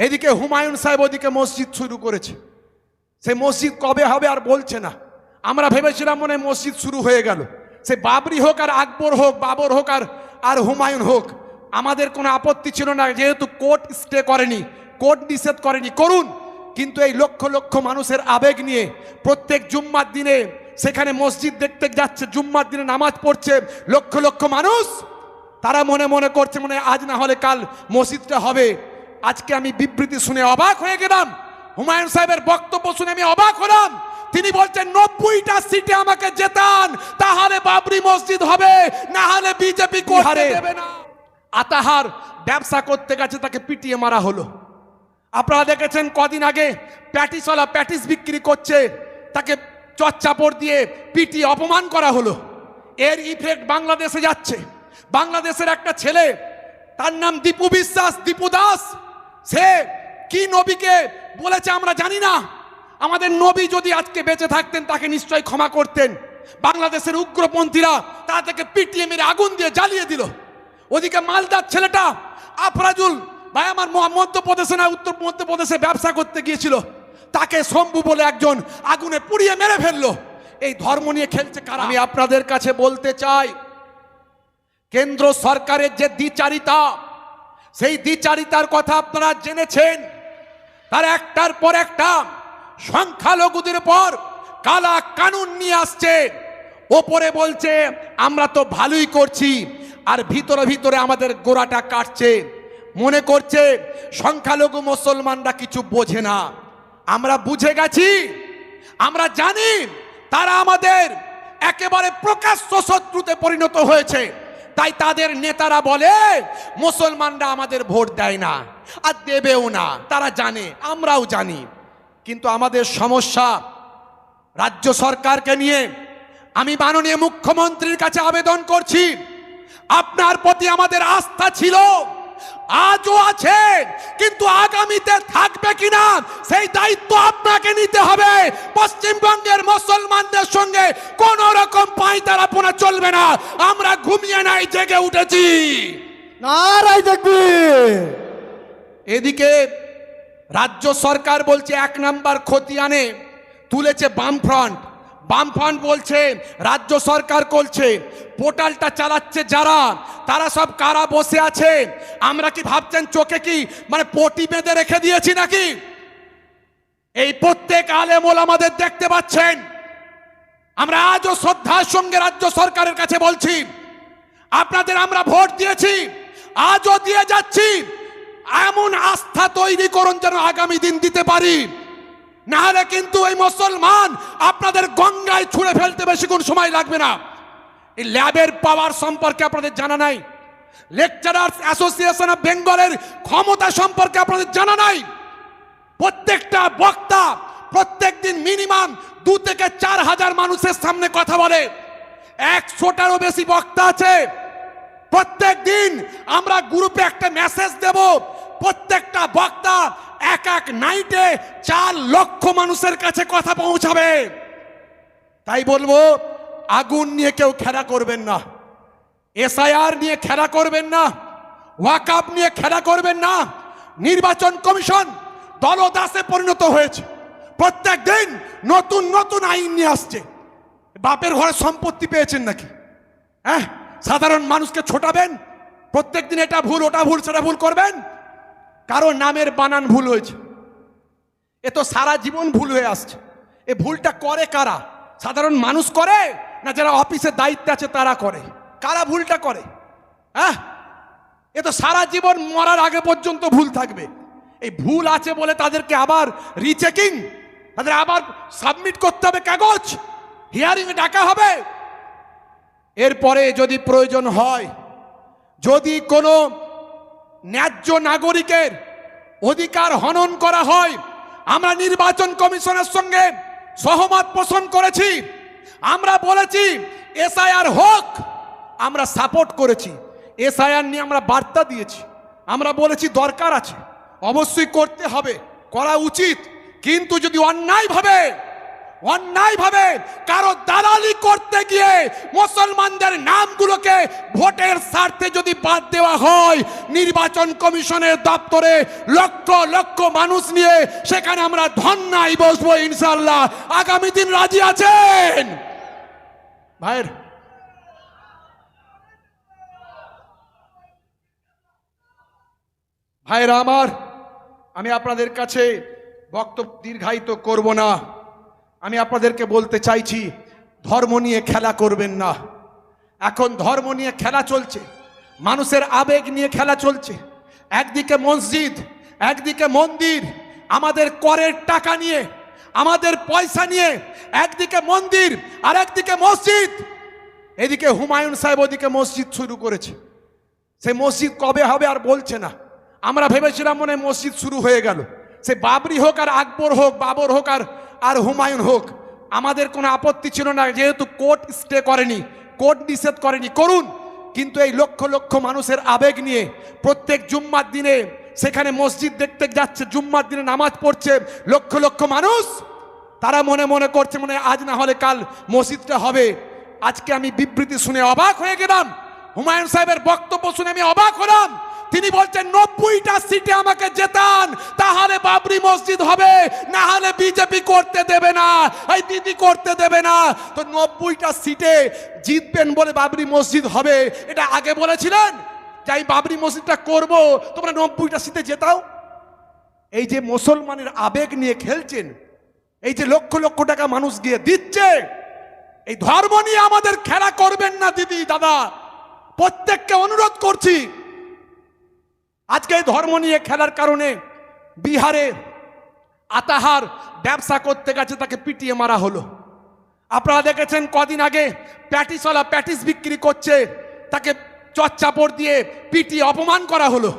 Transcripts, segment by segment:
এদিকে হুমায়ুন সাহেব ওদিকে মসজিদ শুরু করেছে। সে মসজিদ কবে হবে আর বলছে না। আমরা ভেবেছিলাম মনে হয় মসজিদ শুরু হয়ে গেল। সে বাবরি হোক আর আকবর হোক, বাবর হোক আর হুমায়ুন হোক, আমাদের কোনো আপত্তি ছিল না, যেহেতু কোর্ট স্টে করেনি, কোর্ট নিষেধ করেনি, করুন। কিন্তু এই লক্ষ লক্ষ মানুষের আবেগ নিয়ে প্রত্যেক জুম্মার দিনে সেখানে মসজিদ দেখতে যাচ্ছে, জুম্মার দিনে নামাজ পড়ছে লক্ষ লক্ষ মানুষ, তারা মনে মনে করছে মনে আজ না হলে কাল মসজিদটা হবে। আজকে আমি বিবৃতি শুনে অবাক হয়ে গেলাম, হুমায়ুন সাহেবের বক্তব্য শুনে আমি অবাক হলাম। তিনি বলছেন 90টা সিটে আমাকে জেতান, তাহলে বাবরি মসজিদ হবে, না হলে বিজেপি করতে দেবে না। আতাহার ব্যবসা করতে গেছে, তাকে পিটিয়ে মারা হলো। আপনারা দেখেছেন কদিন আগে প্যাটিসওয়ালা প্যাটিস বিক্রি করছে, তাকে চচ্চাপড় দিয়ে পিটিয়ে অপমান করা হলো। এর ইফেক্ট বাংলাদেশে যাচ্ছে। বাংলাদেশের একটা ছেলে, তার নাম দীপু বিশ্বাস, দীপু দাস, সে কি নবীকে বলেছে আমরা জানি না। আমাদের নবী যদি আজকে বেঁচে থাকতেন তাকে নিশ্চয়ই ক্ষমা করতেন। বাংলাদেশের উগ্রপন্থীরা তাকে পিটিয়ে মেরে আগুন দিয়ে জ্বালিয়ে দিল। ওদিকে মালদার ছেলেটা আফরাজুল ভাই আমার মধ্যপ্রদেশে না উত্তর মধ্যপ্রদেশে ব্যবসা করতে গিয়েছিল, তাকে শম্ভু বলে একজন আগুনে পুড়িয়ে মেরে ফেললো। এই ধর্ম নিয়ে খেলছে কারা? আমি আপনাদের কাছে বলতে চাই, কেন্দ্র সরকারের যে দ্বিচারিতা, সেই দ্বিচারিতার কথা আপনারা জেনেছেন। তার একটার পর একটা সংখ্যালঘুদের পর কালা কানুন নিয়ে আসছে। ওপরে বলছে আমরা তো ভালোই করছি, আর ভিতরে ভিতরে আমাদের গোড়াটা কাটছে। মনে করছে সংখ্যালঘু মুসলমানরা কিছু বোঝে না। আমরা বুঝে গেছি, আমরা জানি তারা আমাদের একেবারে প্রকাশ্য শত্রুতে পরিণত হয়েছে। তাই তাদের নেতারা বলে মুসলমানরা আমাদের ভোট দেয় না আর দেবেও না, তারা জানে, আমরাও জানি। কিন্তু আমাদের সমস্যা রাজ্য সরকারকে নিয়ে। আমি মাননীয় মুখ্যমন্ত্রীর কাছে আবেদন করছি, আপনার প্রতি আমাদের আস্থা ছিল, আজও আছে, কিন্তু আগামীতে থাকবে কিনা সেই দায়িত্ব আপনাকে নিতে হবে। পশ্চিমবঙ্গের মুসলমানদের সঙ্গে কোন রকম পাঁয়তারাপনা চলবে না। আমরা ঘুমিয়ে নাই, জেগে উঠেছি। নারাই তাকবীর। এদিকে রাজ্য সরকার বলছে 1 নাম্বার খতিয়ানে তুলেছে বামফ্রন্ট। বামফ্রন্ট বলছে রাজ্য সরকার করছে, পোর্টালটা চালাচ্ছে যারা, তারা সব কারা বসে আছে। আমরা কি ভাবছেন চোখে কি মানে পটি বেঁধে রেখে দিয়েছি নাকি? এই প্রত্যেক আলেম ওলামাদের দেখতে পাচ্ছেন। আমরা আজও শ্রদ্ধার সঙ্গে রাজ্য সরকারের কাছে বলছি, আপনাদের আমরা ভোট দিয়েছি, আজও দিয়ে যাচ্ছি। এমন আস্থা তৈরি করুন যেন আগামী দিন দিতে পারি, না হলে কিন্তু এই মুসলমান আপনাদের গঙ্গায় ছুঁড়ে ফেলতে বেশিক্ষণ সময় লাগবে না। এই ল্যাবের পাওয়ার সম্পর্কে আপনাদের জানা নাই, লেকচারার্স অ্যাসোসিয়েশন অফ বেঙ্গলের ক্ষমতা সম্পর্কে আপনাদের জানা নাই। প্রত্যেকটা বক্তা প্রত্যেক দিন মিনিমাম 2 থেকে 4 হাজার মানুষের সামনে কথা বলে, 100টারও বেশি বক্তা আছে। প্রত্যেক দিন আমরা গ্রুপে একটা মেসেজ দেব, প্রত্যেকটা বক্তা এক এক নাইটে 4 লক্ষ মানুষের কাছে কথা পৌঁছাবে। তাই বলবো, আগুন নিয়ে কেউ খেলা করবেন না, এসআইআর নিয়ে খেলা করবেন না, ওয়াকআপ নিয়ে খেলা করবেন না। নির্বাচন কমিশন দলদাসে পরিণত হয়েছে, প্রত্যেক দিন নতুন নতুন আইন নিয়ে আসছে। বাপের ঘরে সম্পত্তি পেয়েছেন নাকি? হ্যাঁ, সাধারণ মানুষকে ছোটাবেন, প্রত্যেক দিন এটা ভুল ওটা ভুল সেটা ভুল করবেন। কারো নামের বানান ভুল হয়েছে, এ তো সারা জীবন ভুল হয়ে আসছে। এ ভুলটা করে কারা? সাধারণ মানুষ করে না যারা অফিসের দায়িত্বে আছে তারা করে? কারা ভুলটা করে? হ্যাঁ, এ তো সারা জীবন মরার আগে পর্যন্ত ভুল থাকবে। এই ভুল আছে বলে তাদেরকে আবার রিচেকিং, তাদের আবার সাবমিট করতে হবে কাগজ, হিয়ারিং এ ডাকা হবে। এরপরে যদি প্রয়োজন হয়, যদি কোনো ন্যায্য নাগরিকের অধিকার হনন করা হয়, আমরা নির্বাচন কমিশনের সঙ্গে সহমত পোষণ করেছি। আমরা বলেছি এসআইআর হোক, আমরা সাপোর্ট করেছি। এসআইআর নিয়ে আমরা বার্তা দিয়েছি, আমরা বলেছি দরকার আছে, অবশ্যই করতে হবে, করা উচিত। কিন্তু যদি অন্যায়ভাবে অন্যায়ভাবে কারো দালালি করতে গিয়ে মুসলমানদের নামগুলোকে ভোটের স্বার্থে যদি বাদ দেওয়া হয়, নির্বাচন কমিশনের দপ্তরে লক্ষ লক্ষ মানুষ নিয়ে সেখানে আমরা ধর্নায় বসবো ইনশাআল্লাহ। আগামী দিন রাজি আছেন ভাইয়ের? ভাইরা আমার, আমি আপনাদের কাছে বক্তব্য দীর্ঘায়িত করব না। আমি আপনাদেরকে বলতে চাইছি, ধর্ম নিয়ে খেলা করবেন না। এখন ধর্ম নিয়ে খেলা চলছে, মানুষের আবেগ নিয়ে খেলা চলছে। একদিকে মসজিদ, একদিকে মন্দির, আমাদের করের টাকা নিয়ে, আমাদের পয়সা নিয়ে একদিকে মন্দির আর একদিকে মসজিদ। এদিকে হুমায়ুন সাহেব ওদিকে মসজিদ শুরু করেছে। সে মসজিদ কবে হবে আর বলছে না। আমরা ভেবেছিলাম মনে হয় মসজিদ শুরু হয়ে গেল। সে বাবরি হোক আর আকবর হোক, বাবর হোক আর হুমায়ুন হোক, আমাদের কোনো আপত্তি ছিল না, যেহেতু কোর্ট স্টে করেনি, কোর্ট নিষেধ করেনি, করুন। কিন্তু এই লক্ষ লক্ষ মানুষের আবেগ নিয়ে প্রত্যেক জুম্মার দিনে সেখানে মসজিদ দেখতে যাচ্ছে, জুম্মার দিনে নামাজ পড়ছে লক্ষ লক্ষ মানুষ। তারা মনে মনে করছে মনে আজ না হলে কাল মসজিদটা হবে। আজকে আমি বিবৃতি শুনে অবাক হয়ে গেলাম, হুমায়ুন সাহেবের বক্তব্য শুনে আমি অবাক হলাম। তিনি বলছেন 90টা সিটে আমাকে জেতান, তাহলে বাবরি মসজিদ হবে, না হলে বিজেপি করতে দেবে না, এই দিদি করতে দেবে না। তো 90টা সিটে জিতবেন বলে বাবরি মসজিদ হবে, এটা আগে বলেছিলেন যে আমি বাবরি মসজিদটা করব, তোমরা 90টা সিটে জেতাও। এই যে মুসলমানের আবেগ নিয়ে খেলছেন, এই যে লক্ষ লক্ষ টাকা মানুষ গিয়ে দিচ্ছে, এই ধর্ম নিয়ে আমাদের খেলা করবেন না দিদি দাদা, প্রত্যেককে অনুরোধ করছি। আজকে এই ধর্ম নিয়ে খেলার কারণে বিহারে আতাহার ব্যবসা করতে গেছে, তাকে পিটিয়ে মারা হলো। আপনারা দেখেছেন কদিন আগে প্যাটিসওয়ালা প্যাটিস বিক্রি করছে, তাকে চচ্চাপড় দিয়ে পিটিয়ে অপমান করা হলো।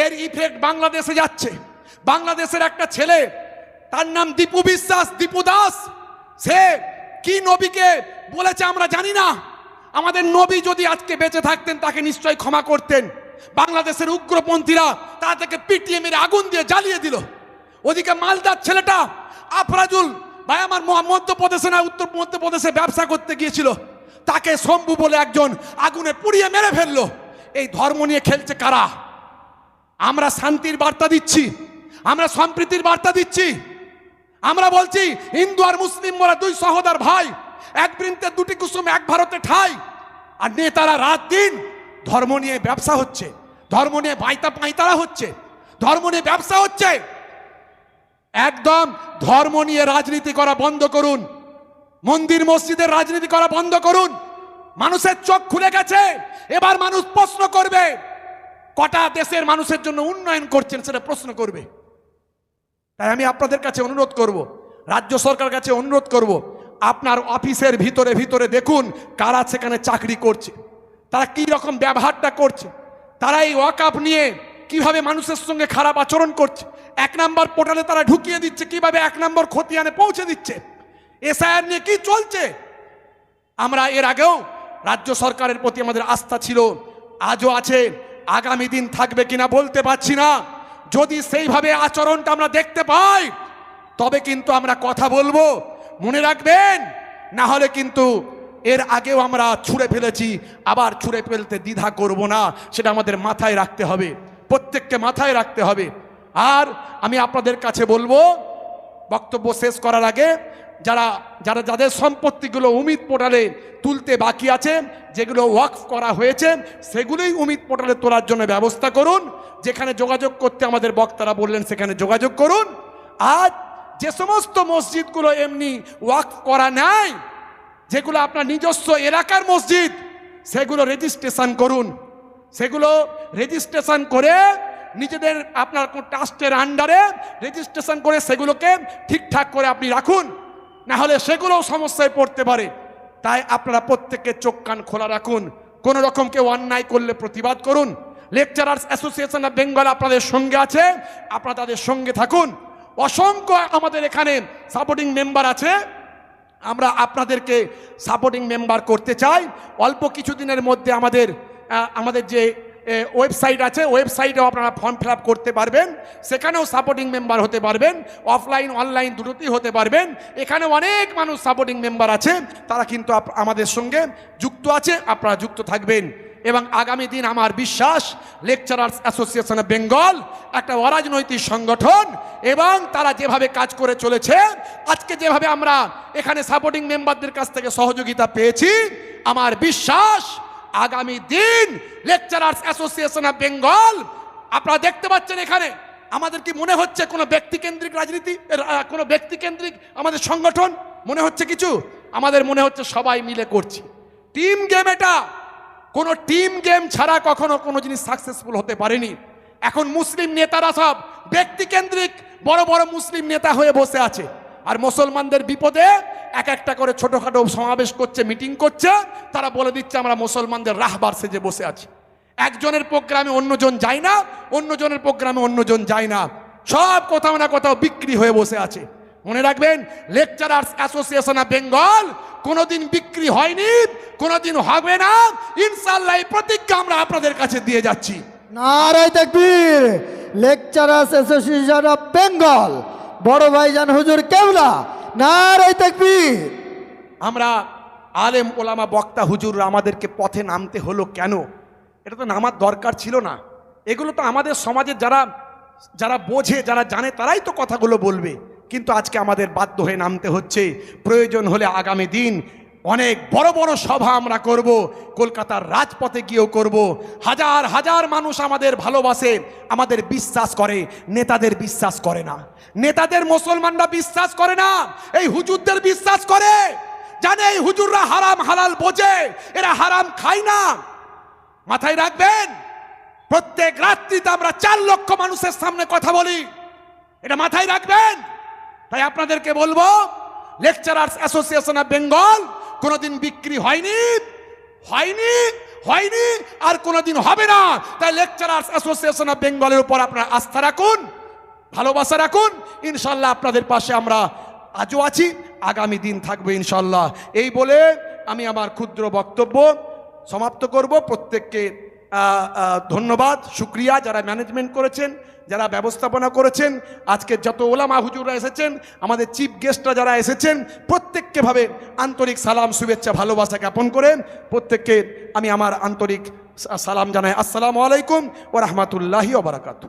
এর ইফেক্ট বাংলাদেশে যাচ্ছে। বাংলাদেশের একটা ছেলে, তার নাম দীপু বিশ্বাস, দীপু দাস, সে কি নবীকে বলেছে আমরা জানি না। আমাদের নবী যদি আজকে বেঁচে থাকতেন তাকে নিশ্চয়ই ক্ষমা করতেন। বাংলাদেশের উগ্রপন্থীরা তাদেরকে পিটিয়ে মেরে আগুন দিয়ে জ্বালিয়ে দিল। ওদিকে মালদার ছেলেটা আফরাজুল ভাই আমার মধ্যপ্রদেশে না উত্তর মধ্যপ্রদেশে ব্যবসা করতে গিয়েছিল, তাকে শম্ভু বলে একজন আগুনে পুড়িয়ে মেরে ফেললো। এই ধর্ম নিয়ে খেলছে কারা? আমরা শান্তির বার্তা দিচ্ছি, আমরা সম্প্রীতির বার্তা দিচ্ছি। আমরা বলছি হিন্দু আর মুসলিম মোরা দুই সহোদর ভাই, এক বৃন্তে দুটি কুসুম এক ভারতে ঠাই। আর নেতারা রাত দিন ধর্ম নিয়ে ব্যবসা হচ্ছে, ধর্ম নিয়ে পাঁয়তারা হচ্ছে, ধর্ম নিয়ে ব্যবসা হচ্ছে। একদম ধর্ম নিয়ে রাজনীতি করা বন্ধ করুন, মন্দির মসজিদের রাজনীতি করা বন্ধ করুন। মানুষের চোখ খুলে গেছে, এবার মানুষ প্রশ্ন করবে কটা দেশের মানুষের জন্য উন্নয়ন করছেন সেটা প্রশ্ন করবে। তাই আমি আপনাদের কাছে অনুরোধ করব, রাজ্য সরকার কাছে অনুরোধ করব, আপনার অফিসের ভিতরে ভিতরে দেখুন কারা সেখানে চাকরি করছে, তারা কি রকম ব্যবহারটা করছে, তারা এই ওয়াকআপ নিয়ে কিভাবে মানুষের সঙ্গে খারাপ আচরণ করছে। 1 নম্বর পোর্টালে তারা ঢুকিয়ে দিচ্ছে কিভাবে 1 নম্বর খতিয়ানে পৌঁছে দিচ্ছে। এসআইআর নিয়ে কি চলছে। আমরা এর আগেও রাজ্য সরকারের প্রতি আমাদের আস্থা ছিল, আজও আছে, আগামী দিন থাকবে কিনা বলতে পারছি না। যদি সেইভাবে আচরণটা আমরা দেখতে পাই তবে কিন্তু আমরা কথা বলবো, মনে রাখবেন। না হলে কিন্তু এর আগেও আমরা ছুঁড়ে ফেলেছি, আবার ছুঁড়ে ফেলতে দ্বিধা করব না, সেটা আমাদের মাথায় রাখতে হবে, প্রত্যেককে মাথায় রাখতে হবে। আর আমি আপনাদের কাছে বলবো, বক্তব্য শেষ করার আগে যাদের সম্পত্তিগুলো উমিদ পোর্টালে তুলতে বাকি আছে, যেগুলো ওয়াকফ করা হয়েছে সেগুলোই উমিদ পোর্টালে তোলার জন্য ব্যবস্থা করুন। যেখানে যোগাযোগ করতে আমাদের বক্তারা বললেন সেখানে যোগাযোগ করুন। আর যে সমস্ত মসজিদগুলো এমনি ওয়াকফ করা নাই, যেগুলো আপনার নিজস্ব এলাকার মসজিদ, সেগুলো রেজিস্ট্রেশন করুন। সেগুলো রেজিস্ট্রেশন করে নিজেদের আপনার ট্রাস্টের আন্ডারে রেজিস্ট্রেশন করে সেগুলোকে ঠিকঠাক করে আপনি রাখুন, না হলে সেগুলোও সমস্যায় পড়তে পারে। তাই আপনারা প্রত্যেককে চোখ কান খোলা রাখুন, কোনো রকম কেউ অন্যায় করলে প্রতিবাদ করুন। লেকচারার্স অ্যাসোসিয়েশন অফ বেঙ্গল আপনাদের সঙ্গে আছে, আপনারা তাদের সঙ্গে থাকুন। অসংখ্য আমাদের এখানে সাপোর্টিং মেম্বার আছে, আমরা আপনাদেরকে সাপোর্টিং মেম্বার করতে চাই। অল্প কিছুদিনের মধ্যে আমাদের যে ওয়েবসাইট আছে, ওয়েবসাইটেও আপনারা ফর্ম ফিল আপ করতে পারবেন, সেখানেও সাপোর্টিং মেম্বার হতে পারবেন, অফলাইন অনলাইন দুটোতেই হতে পারবেন। এখানে অনেক মানুষ সাপোর্টিং মেম্বার আছে, তারা কিন্তু আমাদের সঙ্গে যুক্ত আছে, আপনারা যুক্ত থাকবেন। এবং আগামী দিন আমার বিশ্বাস লেকচারার্স অ্যাসোসিয়েশন অফ বেঙ্গল একটা অরাজনৈতিক সংগঠন, এবং তারা যেভাবে কাজ করে চলেছে, আজকে যেভাবে আমরা এখানে সাপোর্টিং মেম্বারদের কাছ থেকে সহযোগিতা পেয়েছি, আমার বিশ্বাস আগামী দিন লেকচারার্স অ্যাসোসিয়েশন অফ বেঙ্গল, আপনারা দেখতে পাচ্ছেন এখানে আমাদের কি মনে হচ্ছে কোনো ব্যক্তিকেন্দ্রিক রাজনীতি, কোনো ব্যক্তিকেন্দ্রিক আমাদের সংগঠন মনে হচ্ছে কিছু? আমাদের মনে হচ্ছে সবাই মিলে করছি, টিম গেম। এটা কোনো টিম গেম ছাড়া কখনো কোনো জিনিস সাকসেসফুল হতে পারেনি। এখন মুসলিম নেতারা সব ব্যক্তিকেন্দ্রিক বড় বড় মুসলিম নেতা হয়ে বসে আছে, আর মুসলমানদের বিপদে এক একটা করে ছোটখাটো সমাবেশ করছে, মিটিং করছে, তারা বলে দিচ্ছে আমরা মুসলমানদের রাহবার সেজে বসে আছি। একজনের প্রোগ্রামে অন্যজন যায় না, অন্যজনের প্রোগ্রামে অন্যজন যায় না, সব কোথাও না কোথাও বিক্রি হয়ে বসে আছে। মনে রাখবেন, লেকচারার্স অ্যাসোসিয়েশন অফ বেঙ্গল কোনোদিন বিক্রি হয়নি, কোনোদিন হবে না, ইনশাআল্লাহ এই প্রতিজ্ঞা আমরা আপনাদের কাছে দিয়ে যাচ্ছি। নারায়ে তাকবীর। লেকচারার্স অ্যাসোসিয়েশন অফ বেঙ্গল, বড় ভাইজান হুজুর কেবলা, নারায়ে তাকবীর। আমরা আলেম ওলামা বক্তা হুজুররা আমাদেরকে পথে নামতে হলো কেন? এটা তো নামার দরকার ছিল না। এগুলো তো আমাদের সমাজের যারা বোঝে, যারা জানে, তারাই তো কথাগুলো বলবে। কিন্তু আজকে আমাদের বাধ্য হয়ে নামতে হচ্ছে। প্রয়োজন হলে আগামী দিন অনেক বড় বড় সভা আমরা করব, কলকাতার রাজপথে গিয়েও করব। হাজার হাজার মানুষ আমাদের ভালোবাসে, আমাদের বিশ্বাস করে, নেতাদের বিশ্বাস করে না। নেতাদের মুসলমানরা বিশ্বাস করে না, এই হুজুরদের বিশ্বাস করে। জানে এই হুজুররা হারাম হালাল বোঝে, এরা হারাম খায় না। মাথায় রাখবেন, প্রত্যেক রাত্রিতে আমরা 4 লক্ষ মানুষের সামনে কথা বলি, এটা মাথায় রাখবেন। তাই আপনাদেরকে বলবো, লেকচারার্স অ্যাসোসিয়েশন অফ বেঙ্গল কোনোদিন বিক্রি হয়নি, হয়নি, হয়নি, আর কোনোদিন হবে না। তাই লেকচারার্স অ্যাসোসিয়েশন অফ বেঙ্গলের উপর আপনারা আস্থা রাখুন, ভালোবাসা রাখুন। ইনশাল্লাহ আপনাদের পাশে আমরা আজও আছি, আগামী দিন থাকবো ইনশাল্লাহ। এই বলে আমি আমার ক্ষুদ্র বক্তব্য সমাপ্ত করব। প্রত্যেককে ধন্যবাদ, শুক্রিয়া যারা ম্যানেজমেন্ট করেছেন, যারা ব্যবস্থাপনা করেছেন, আজকে যত ওলামা হুজুররা এসেছেন, আমাদের চিফ গেস্টরা যারা এসেছেন, প্রত্যেককে ভাবে আন্তরিক সালাম, শুভেচ্ছা, ভালোবাসা জ্ঞাপন করে প্রত্যেককে আমি আমার আন্তরিক সালাম জানাই। আসসালামু আলাইকুম ওয়া রাহমাতুল্লাহি ওয়া বারাকাতুহু।